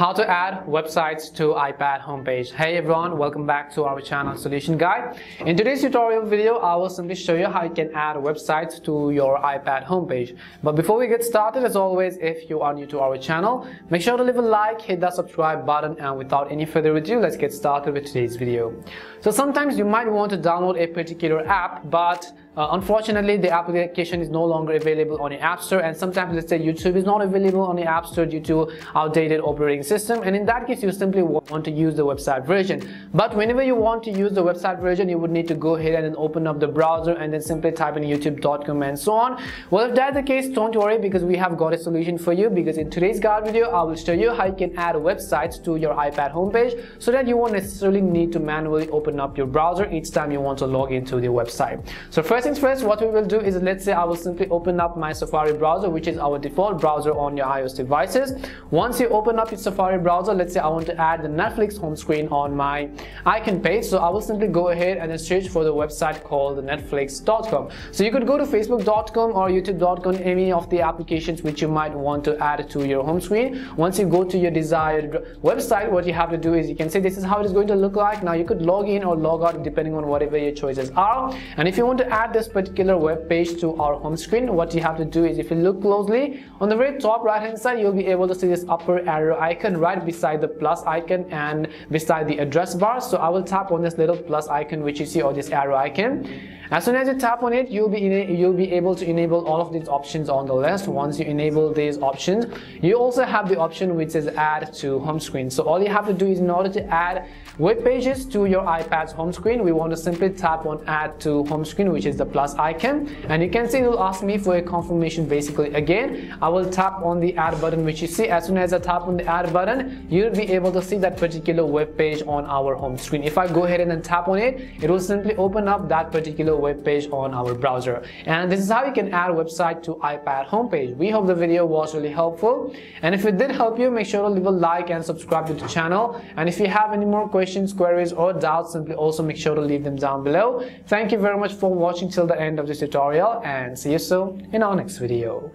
How to add websites to iPad homepage. Hey everyone, welcome back to our channel Solution Guide. In today's tutorial video, I will simply show you how you can add websites to your iPad homepage. But before we get started, as always, if you are new to our channel, make sure to leave a like, hit that subscribe button, and without any further ado, let's get started with today's video. So sometimes you might want to download a particular app, but unfortunately the application is no longer available on the App Store, and sometimes, let's say, YouTube is not available on the App Store due to outdated operating system, and in that case you simply want to use the website version. But whenever you want to use the website version, you would need to go ahead and then open up the browser and then simply type in youtube.com and so on. Well, if that's the case, don't worry, because we have got a solution for you. Because in today's guide video, I will show you how you can add websites to your iPad homepage so that you won't necessarily need to manually open up your browser each time you want to log into the website. So first things first, what we will do is, let's say I will simply open up my Safari browser, which is our default browser on your iOS devices. Once you open up your Safari browser, let's say I want to add the Netflix home screen on my icon page, so I will simply go ahead and then search for the website called netflix.com. So you could go to facebook.com or youtube.com, any of the applications which you might want to add to your home screen. Once you go to your desired website, what you have to do is, you can say this is how it is going to look like. Now you could log in or log out depending on whatever your choices are. And if you want to add this particular web page to our home screen, what you have to do is, if you look closely on the very top right hand side, you'll be able to see this upper arrow icon right beside the plus icon and beside the address bar. So I will tap on this little plus icon which you see, or this arrow icon. As soon as you tap on it, you'll be able to enable all of these options on the list. Once you enable these options, you also have the option which is add to home screen. So all you have to do is, in order to add web pages to your iPad's home screen, we want to simply tap on add to home screen, which is the plus icon, and you can see it will ask me for a confirmation. Basically, again, I will tap on the add button which you see. As soon as I tap on the add button, you'll be able to see that particular web page on our home screen. If I go ahead and then tap on it, it will simply open up that particular web page on our browser. And this is how you can add a website to iPad homepage. We hope the video was really helpful, and if it did help you, make sure to leave a like and subscribe to the channel. And if you have any more questions, queries, or doubts, simply also make sure to leave them down below. Thank you very much for watching till the end of this tutorial, and see you soon in our next video.